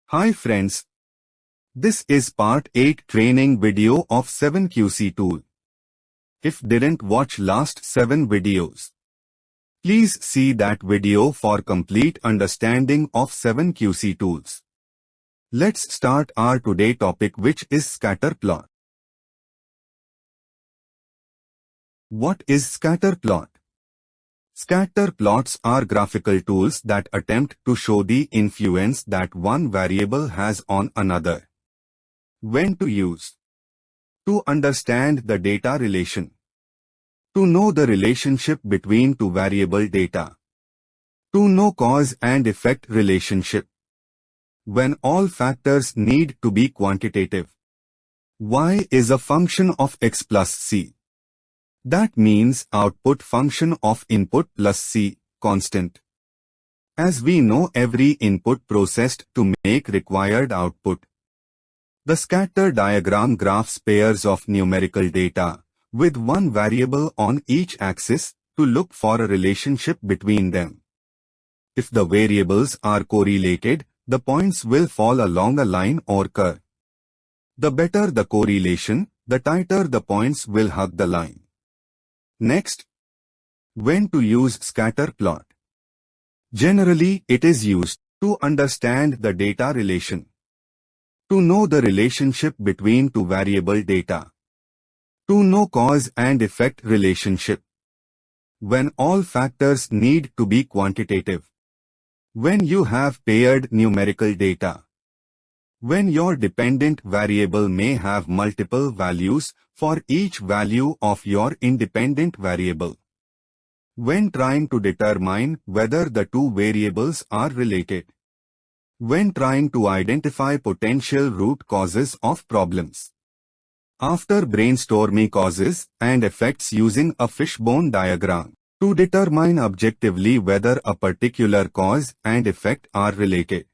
Hi friends, this is part 8 training video of 7QC tool. If didn't watch last 7 videos, please see that video for complete understanding of 7QC tools. Let's start our today topic, which is scatter plot. What is scatter plot? Scatter plots are graphical tools that attempt to show the influence that one variable has on another. When to use? To understand the data relation. To know the relationship between two variable data. To know cause and effect relationship. When all factors need to be quantitative. Y is a function of x plus c. That means output function of input plus c, constant. As we know, every input processed to make required output. The scatter diagram graphs pairs of numerical data, with one variable on each axis, to look for a relationship between them. If the variables are correlated, the points will fall along a line or curve. The better the correlation, the tighter the points will hug the line. Next, when to use scatter plot? Generally, it is used to understand the data relation, to know the relationship between two variable data, to know cause and effect relationship, when all factors need to be quantitative, when you have paired numerical data, when your dependent variable may have multiple values for each value of your independent variable, when trying to determine whether the two variables are related, when trying to identify potential root causes of problems. After brainstorming causes and effects using a fishbone diagram, to determine objectively whether a particular cause and effect are related.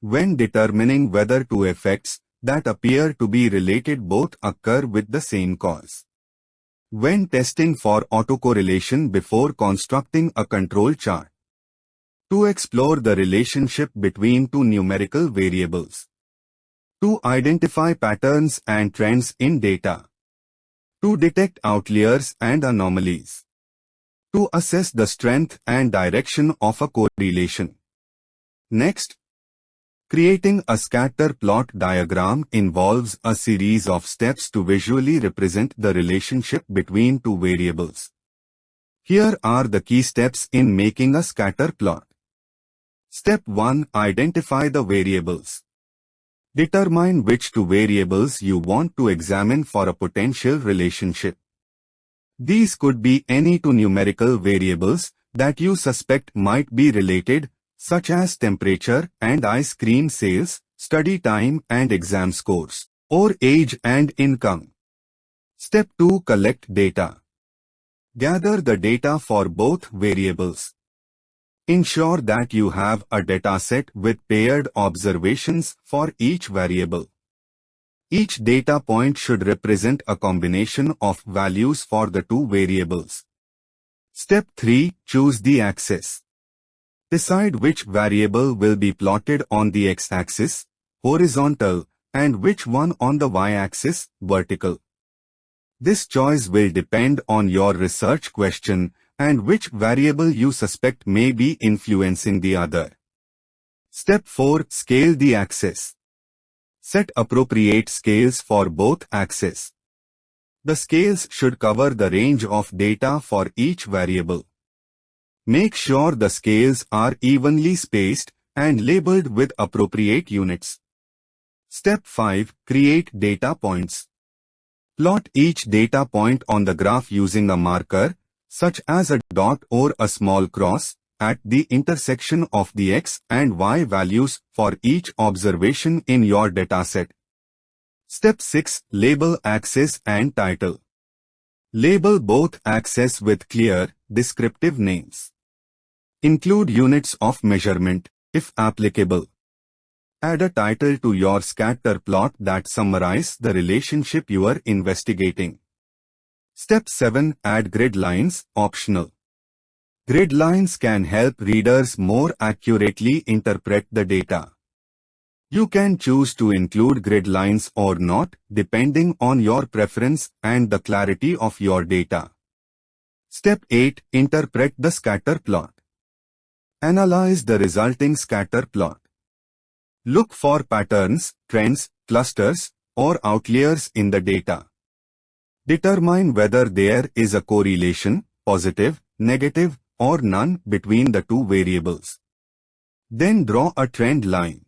When determining whether two effects that appear to be related both occur with the same cause. When testing for autocorrelation before constructing a control chart. To explore the relationship between two numerical variables. To identify patterns and trends in data. To detect outliers and anomalies. To assess the strength and direction of a correlation. Next, creating a scatter plot diagram involves a series of steps to visually represent the relationship between two variables. Here are the key steps in making a scatter plot. Step 1. Identify the variables. Determine which two variables you want to examine for a potential relationship. These could be any two numerical variables that you suspect might be related, such as temperature and ice cream sales, study time and exam scores, or age and income. Step 2. Collect data. Gather the data for both variables. Ensure that you have a dataset with paired observations for each variable. Each data point should represent a combination of values for the two variables. Step 3. Choose the axis. Decide which variable will be plotted on the x-axis, horizontal, and which one on the y-axis, vertical. This choice will depend on your research question and which variable you suspect may be influencing the other. Step 4. Scale the axis. Set appropriate scales for both axes. The scales should cover the range of data for each variable. Make sure the scales are evenly spaced and labeled with appropriate units. Step 5. Create data points. Plot each data point on the graph using a marker, such as a dot or a small cross, at the intersection of the x and y values for each observation in your dataset. Step 6. Label axis and title. Label both axes with clear, descriptive names. Include units of measurement, if applicable. Add a title to your scatter plot that summarizes the relationship you are investigating. Step 7. Add grid lines, optional. Grid lines can help readers more accurately interpret the data. You can choose to include grid lines or not, depending on your preference and the clarity of your data. Step 8. Interpret the scatter plot. Analyze the resulting scatter plot. Look for patterns, trends, clusters, or outliers in the data. Determine whether there is a correlation, positive, negative, or none between the two variables. Then draw a trend line.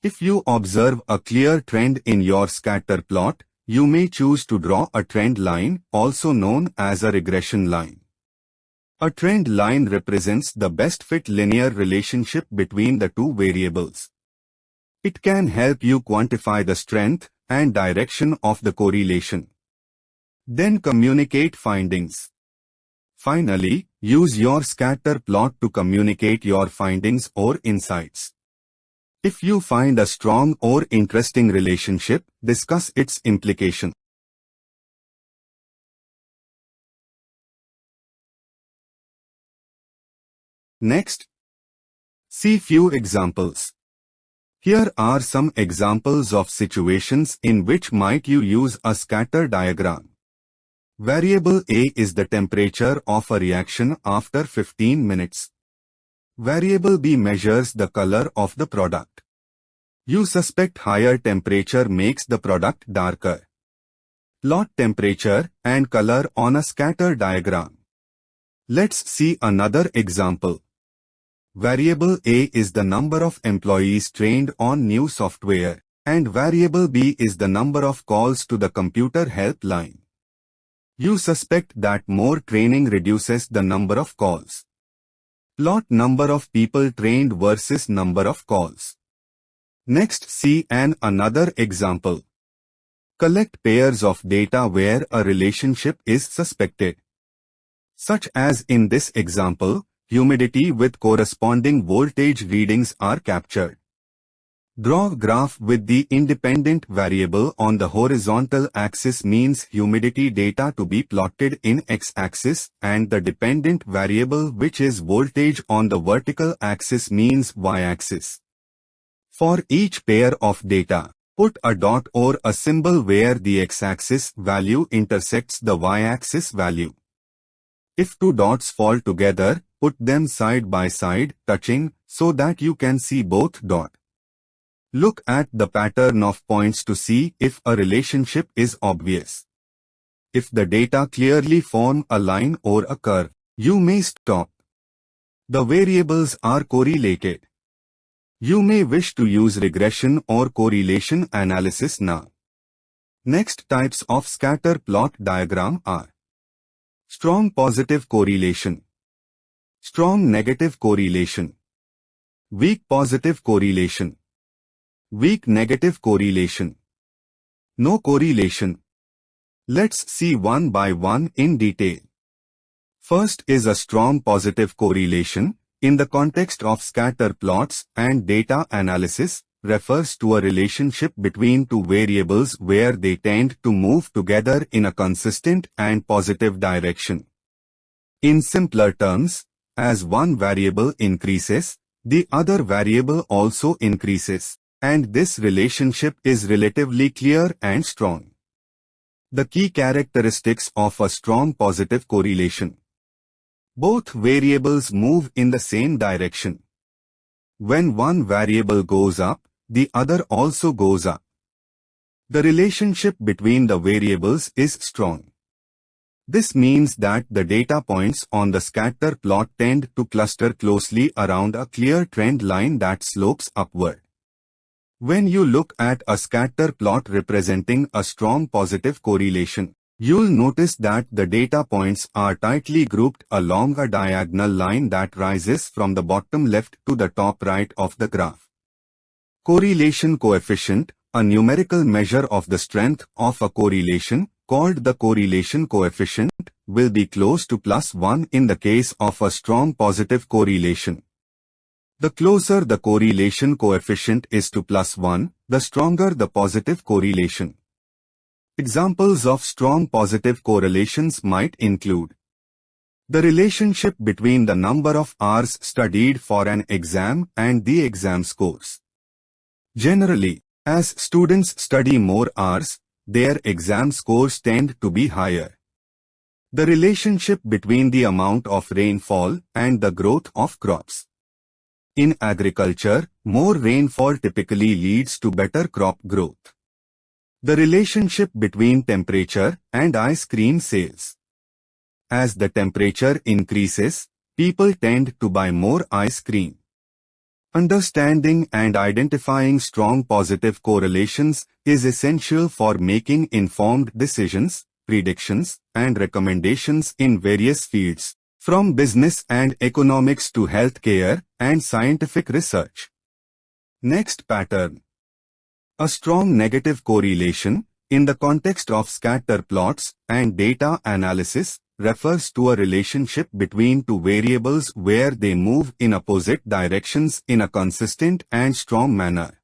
If you observe a clear trend in your scatter plot, you may choose to draw a trend line, also known as a regression line. A trend line represents the best fit linear relationship between the two variables. It can help you quantify the strength and direction of the correlation. Then communicate findings. Finally, use your scatter plot to communicate your findings or insights. If you find a strong or interesting relationship, discuss its implication. Next, see few examples. Here are some examples of situations in which might you use a scatter diagram. Variable A is the temperature of a reaction after 15 minutes. Variable B measures the color of the product. You suspect higher temperature makes the product darker. Plot temperature and color on a scatter diagram. Let's see another example. Variable A is the number of employees trained on new software, and variable B is the number of calls to the computer helpline. You suspect that more training reduces the number of calls. Plot number of people trained versus number of calls. Next, see another example. Collect pairs of data where a relationship is suspected. Such as in this example, humidity with corresponding voltage readings are captured. Draw a graph with the independent variable on the horizontal axis means humidity data to be plotted in x-axis, and the dependent variable which is voltage on the vertical axis means y-axis. For each pair of data, put a dot or a symbol where the x-axis value intersects the y-axis value. If two dots fall together, put them side by side, touching, so that you can see both dots. Look at the pattern of points to see if a relationship is obvious. If the data clearly form a line or a curve, you may stop. The variables are correlated. You may wish to use regression or correlation analysis now. Next types of scatter plot diagram are strong positive correlation, strong negative correlation, weak positive correlation, weak negative correlation, no correlation. Let's see one by one in detail. First is a strong positive correlation. In the context of scatter plots and data analysis, refers to a relationship between two variables where they tend to move together in a consistent and positive direction. In simpler terms, as one variable increases, the other variable also increases, and this relationship is relatively clear and strong. The key characteristics of a strong positive correlation. Both variables move in the same direction. When one variable goes up, the other also goes up. The relationship between the variables is strong. This means that the data points on the scatter plot tend to cluster closely around a clear trend line that slopes upward. When you look at a scatter plot representing a strong positive correlation, you'll notice that the data points are tightly grouped along a diagonal line that rises from the bottom left to the top right of the graph. Correlation coefficient, a numerical measure of the strength of a correlation, called the correlation coefficient, will be close to +1 in the case of a strong positive correlation. The closer the correlation coefficient is to +1, the stronger the positive correlation. Examples of strong positive correlations might include the relationship between the number of hours studied for an exam and the exam scores, Generally, as students study more hours, their exam scores tend to be higher. The relationship between the amount of rainfall and the growth of crops. In agriculture, more rainfall typically leads to better crop growth. The relationship between temperature and ice cream sales. As the temperature increases, people tend to buy more ice cream. Understanding and identifying strong positive correlations is essential for making informed decisions, predictions, and recommendations in various fields, from business and economics to healthcare and scientific research. Next pattern. A strong negative correlation, in the context of scatter plots and data analysis, refers to a relationship between two variables where they move in opposite directions in a consistent and strong manner.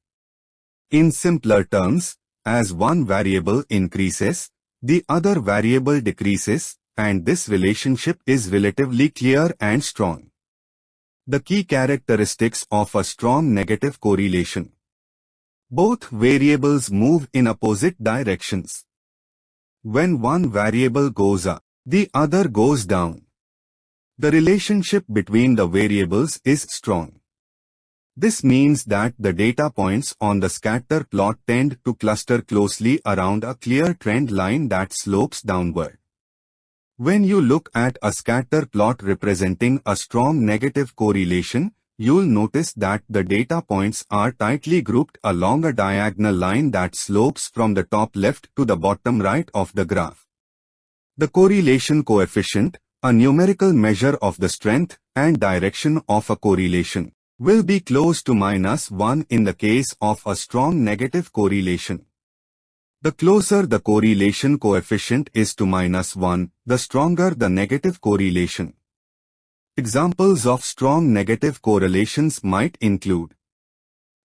In simpler terms, as one variable increases, the other variable decreases, and this relationship is relatively clear and strong. The key characteristics of a strong negative correlation. Both variables move in opposite directions. When one variable goes up, the other goes down. The relationship between the variables is strong. This means that the data points on the scatter plot tend to cluster closely around a clear trend line that slopes downward. When you look at a scatter plot representing a strong negative correlation, you'll notice that the data points are tightly grouped along a diagonal line that slopes from the top left to the bottom right of the graph. The correlation coefficient, a numerical measure of the strength and direction of a correlation, will be close to -1 in the case of a strong negative correlation. The closer the correlation coefficient is to -1, the stronger the negative correlation. Examples of strong negative correlations might include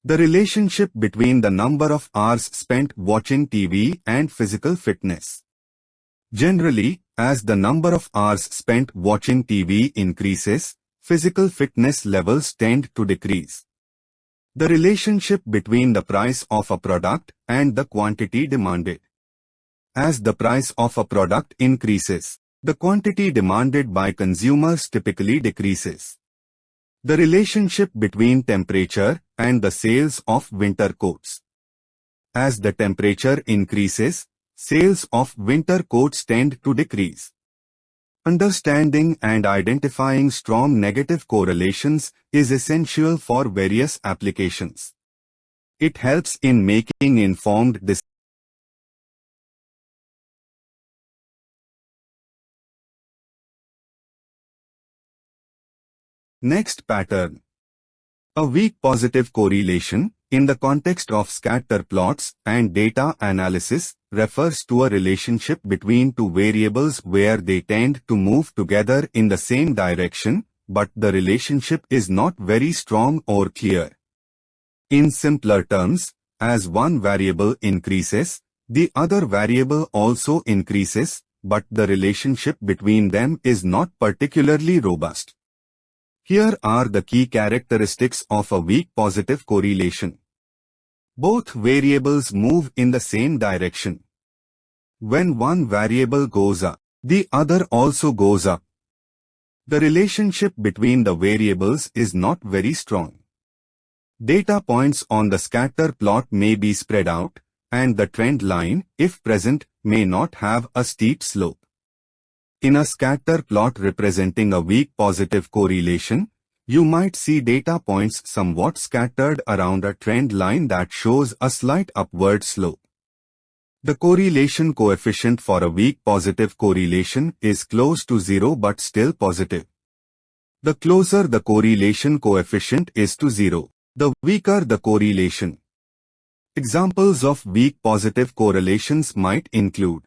the relationship between the number of hours spent watching TV and physical fitness. Generally, as the number of hours spent watching TV increases, physical fitness levels tend to decrease. The relationship between the price of a product and the quantity demanded. As the price of a product increases, the quantity demanded by consumers typically decreases. The relationship between temperature and the sales of winter coats. As the temperature increases, sales of winter coats tend to decrease. Understanding and identifying strong negative correlations is essential for various applications. It helps in making informed decisions. Next pattern. A weak positive correlation, in the context of scatter plots and data analysis, refers to a relationship between two variables where they tend to move together in the same direction, but the relationship is not very strong or clear. In simpler terms, as one variable increases, the other variable also increases, but the relationship between them is not particularly robust. Here are the key characteristics of a weak positive correlation. Both variables move in the same direction. When one variable goes up, the other also goes up. The relationship between the variables is not very strong. Data points on the scatter plot may be spread out, and the trend line, if present, may not have a steep slope. In a scatter plot representing a weak positive correlation, you might see data points somewhat scattered around a trend line that shows a slight upward slope. The correlation coefficient for a weak positive correlation is close to 0 but still positive. The closer the correlation coefficient is to 0, the weaker the correlation. Examples of weak positive correlations might include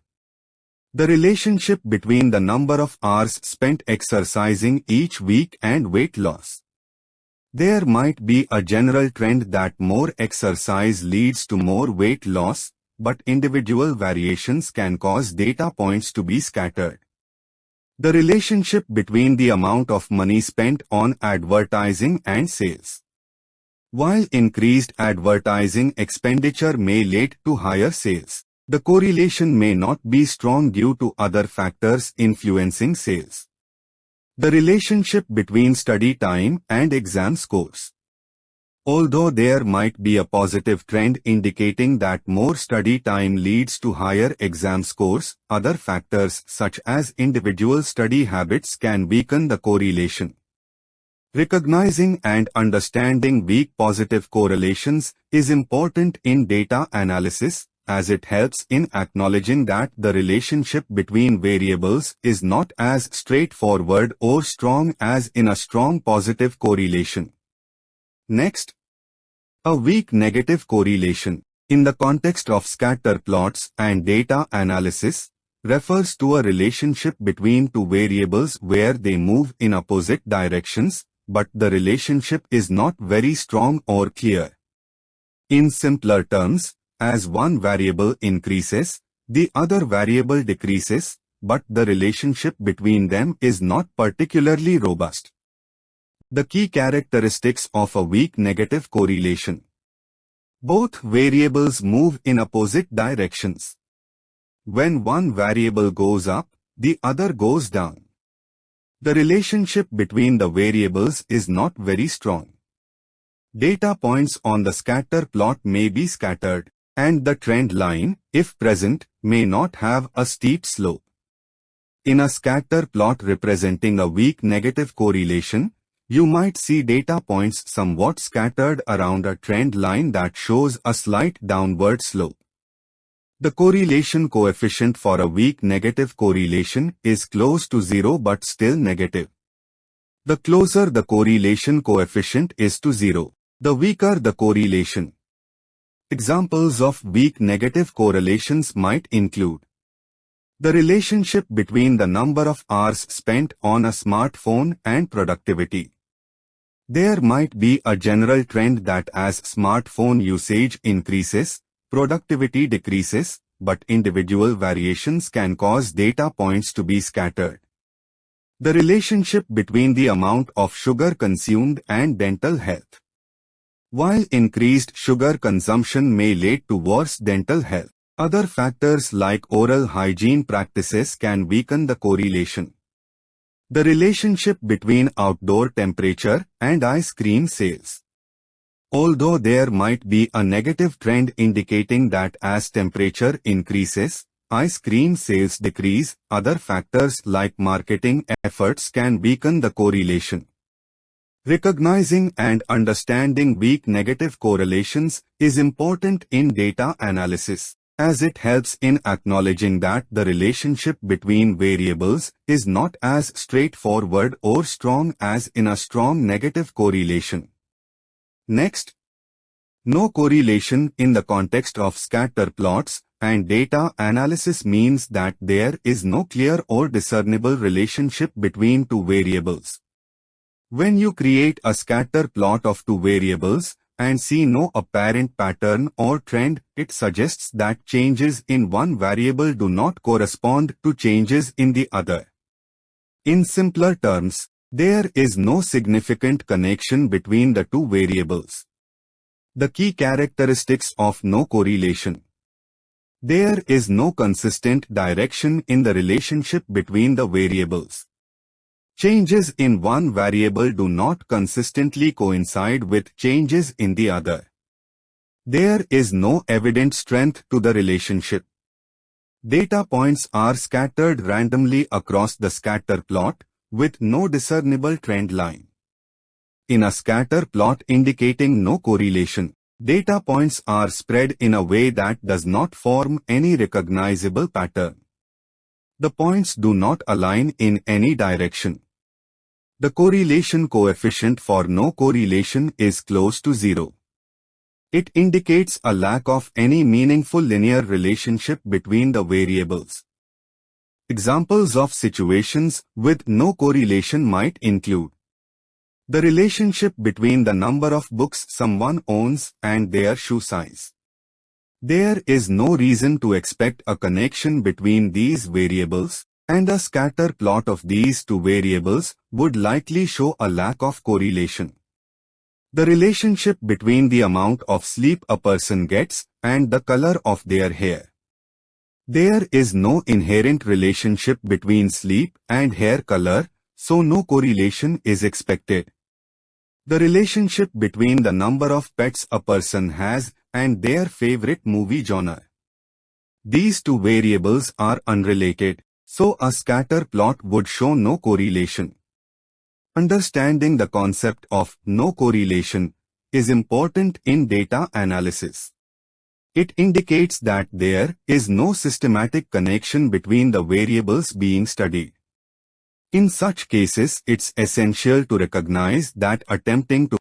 the relationship between the number of hours spent exercising each week and weight loss. There might be a general trend that more exercise leads to more weight loss, but individual variations can cause data points to be scattered. The relationship between the amount of money spent on advertising and sales. While increased advertising expenditure may lead to higher sales, the correlation may not be strong due to other factors influencing sales. The relationship between study time and exam scores. Although there might be a positive trend indicating that more study time leads to higher exam scores, other factors such as individual study habits can weaken the correlation. Recognizing and understanding weak positive correlations is important in data analysis, as it helps in acknowledging that the relationship between variables is not as straightforward or strong as in a strong positive correlation. Next, a weak negative correlation, in the context of scatter plots and data analysis, refers to a relationship between two variables where they move in opposite directions, but the relationship is not very strong or clear. In simpler terms, as one variable increases, the other variable decreases, but the relationship between them is not particularly robust. The key characteristics of a weak negative correlation. Both variables move in opposite directions. When one variable goes up, the other goes down. The relationship between the variables is not very strong. Data points on the scatter plot may be scattered, and the trend line, if present, may not have a steep slope. In a scatter plot representing a weak negative correlation, you might see data points somewhat scattered around a trend line that shows a slight downward slope. The correlation coefficient for a weak negative correlation is close to zero but still negative. The closer the correlation coefficient is to zero, the weaker the correlation. Examples of weak negative correlations might include the relationship between the number of hours spent on a smartphone and productivity. There might be a general trend that as smartphone usage increases, productivity decreases, but individual variations can cause data points to be scattered. The relationship between the amount of sugar consumed and dental health. While increased sugar consumption may lead to worse dental health, other factors like oral hygiene practices can weaken the correlation. The relationship between outdoor temperature and ice cream sales. Although there might be a negative trend indicating that as temperature increases, ice cream sales decrease, other factors like marketing efforts can weaken the correlation. Recognizing and understanding weak negative correlations is important in data analysis, as it helps in acknowledging that the relationship between variables is not as straightforward or strong as in a strong negative correlation. Next, no correlation in the context of scatter plots and data analysis means that there is no clear or discernible relationship between two variables. When you create a scatter plot of two variables and see no apparent pattern or trend, it suggests that changes in one variable do not correspond to changes in the other. In simpler terms, there is no significant connection between the two variables. The key characteristics of no correlation. There is no consistent direction in the relationship between the variables. Changes in one variable do not consistently coincide with changes in the other. There is no evident strength to the relationship. Data points are scattered randomly across the scatter plot, with no discernible trend line. In a scatter plot indicating no correlation, data points are spread in a way that does not form any recognizable pattern. The points do not align in any direction. The correlation coefficient for no correlation is close to zero. It indicates a lack of any meaningful linear relationship between the variables. Examples of situations with no correlation might include the relationship between the number of books someone owns and their shoe size. There is no reason to expect a connection between these variables, and a scatter plot of these two variables would likely show a lack of correlation. The relationship between the amount of sleep a person gets and the color of their hair. There is no inherent relationship between sleep and hair color, so no correlation is expected. The relationship between the number of pets a person has and their favorite movie genre. These two variables are unrelated, so a scatter plot would show no correlation. Understanding the concept of no correlation is important in data analysis. It indicates that there is no systematic connection between the variables being studied. In such cases, it's essential to recognize that attempting to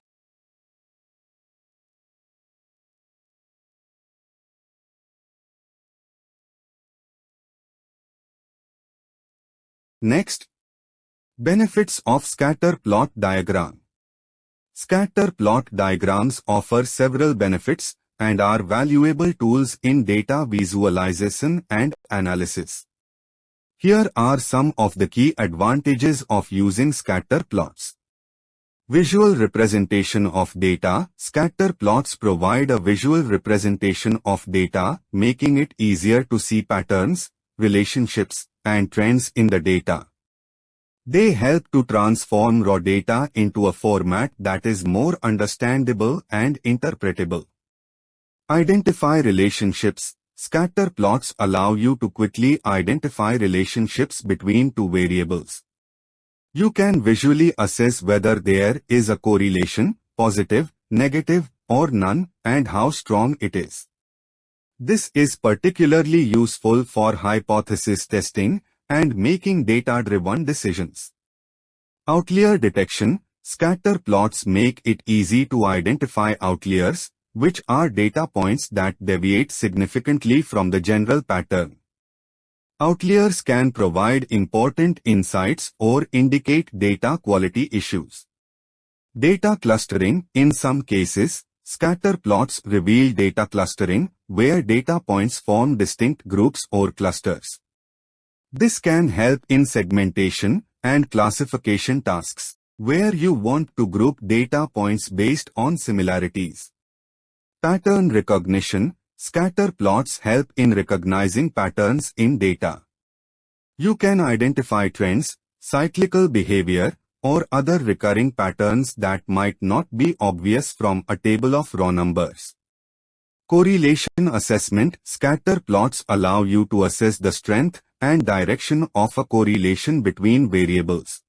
Next, benefits of scatter plot diagram. Scatter plot diagrams offer several benefits and are valuable tools in data visualization and analysis. Here are some of the key advantages of using scatter plots. Visual representation of data. Scatter plots provide a visual representation of data, making it easier to see patterns, relationships, and trends in the data. They help to transform raw data into a format that is more understandable and interpretable. Identify relationships. Scatter plots allow you to quickly identify relationships between two variables. You can visually assess whether there is a correlation, positive, negative, or none, and how strong it is. This is particularly useful for hypothesis testing and making data-driven decisions. Outlier detection. Scatter plots make it easy to identify outliers, which are data points that deviate significantly from the general pattern. Outliers can provide important insights or indicate data quality issues. Data clustering. In some cases, scatter plots reveal data clustering, where data points form distinct groups or clusters. This can help in segmentation and classification tasks, where you want to group data points based on similarities. Pattern recognition. Scatter plots help in recognizing patterns in data. You can identify trends, cyclical behavior, or other recurring patterns that might not be obvious from a table of raw numbers. Correlation assessment. Scatter plots allow you to assess the strength and direction of a correlation between variables.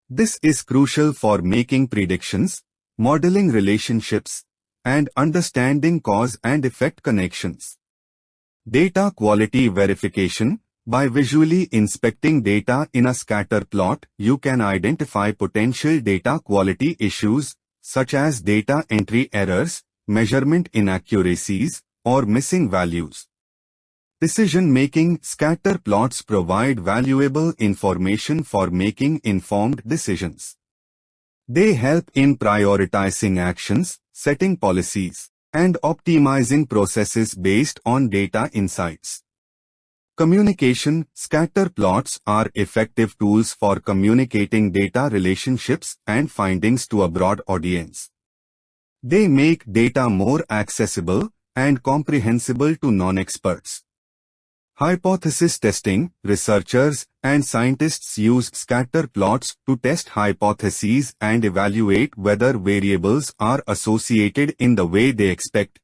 This is crucial for making predictions, modeling relationships, and understanding cause and effect connections. Data quality verification. By visually inspecting data in a scatter plot, you can identify potential data quality issues, such as data entry errors, measurement inaccuracies, or missing values. Decision-making. Scatter plots provide valuable information for making informed decisions. They help in prioritizing actions, setting policies, and optimizing processes based on data insights. Communication. Scatter plots are effective tools for communicating data relationships and findings to a broad audience. They make data more accessible and comprehensible to non-experts. Hypothesis testing. Researchers and scientists use scatter plots to test hypotheses and evaluate whether variables are associated in the way they expect.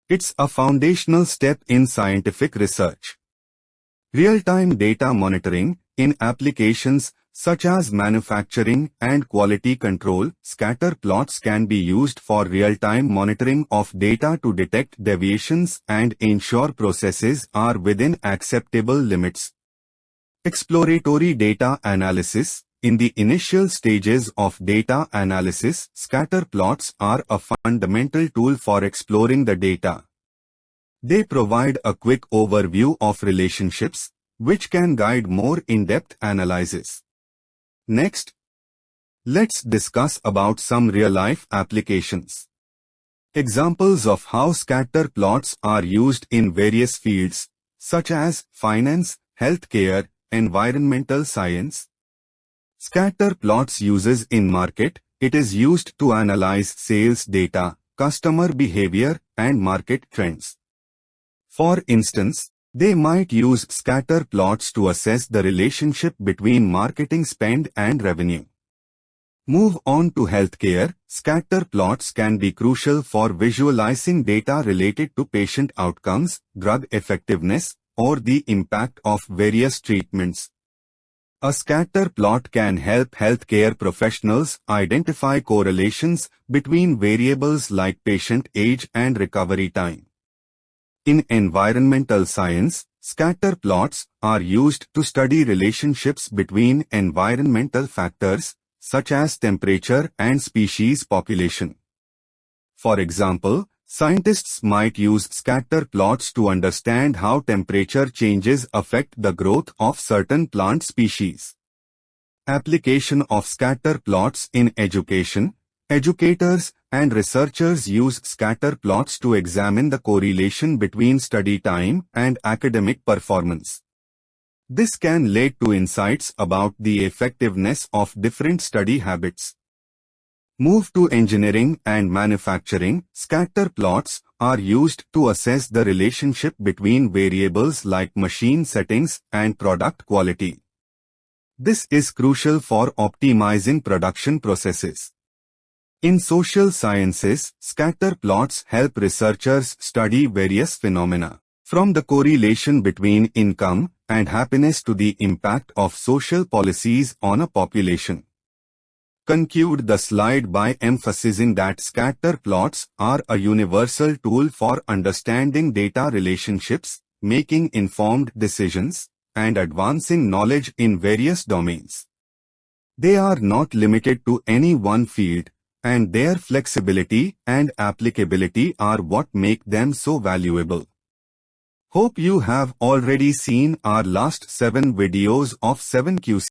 It's a foundational step in scientific research. Real-time data monitoring. In applications such as manufacturing and quality control, scatter plots can be used for real-time monitoring of data to detect deviations and ensure processes are within acceptable limits. Exploratory data analysis. In the initial stages of data analysis, scatter plots are a fundamental tool for exploring the data. They provide a quick overview of relationships, which can guide more in-depth analysis. Next, let's discuss about some real-life applications. Examples of how scatter plots are used in various fields, such as finance, healthcare, environmental science. Scatter plots uses in market It is used to analyze sales data, customer behavior, and market trends. For instance, they might use scatter plots to assess the relationship between marketing spend and revenue. Move on to healthcare. Scatter plots can be crucial for visualizing data related to patient outcomes, drug effectiveness, or the impact of various treatments. A scatter plot can help healthcare professionals identify correlations between variables like patient age and recovery time. In environmental science, scatter plots are used to study relationships between environmental factors, such as temperature and species population. For example, scientists might use scatter plots to understand how temperature changes affect the growth of certain plant species. Application of scatter plots in education. Educators and researchers use scatter plots to examine the correlation between study time and academic performance. This can lead to insights about the effectiveness of different study habits. Move to engineering and manufacturing. Scatter plots are used to assess the relationship between variables like machine settings and product quality. This is crucial for optimizing production processes. In social sciences, scatter plots help researchers study various phenomena, from the correlation between income and happiness to the impact of social policies on a population. Conclude the slide by emphasizing that scatter plots are a universal tool for understanding data relationships, making informed decisions, and advancing knowledge in various domains. They are not limited to any one field, and their flexibility and applicability are what make them so valuable. Hope you have already seen our last 7 videos of 7 QC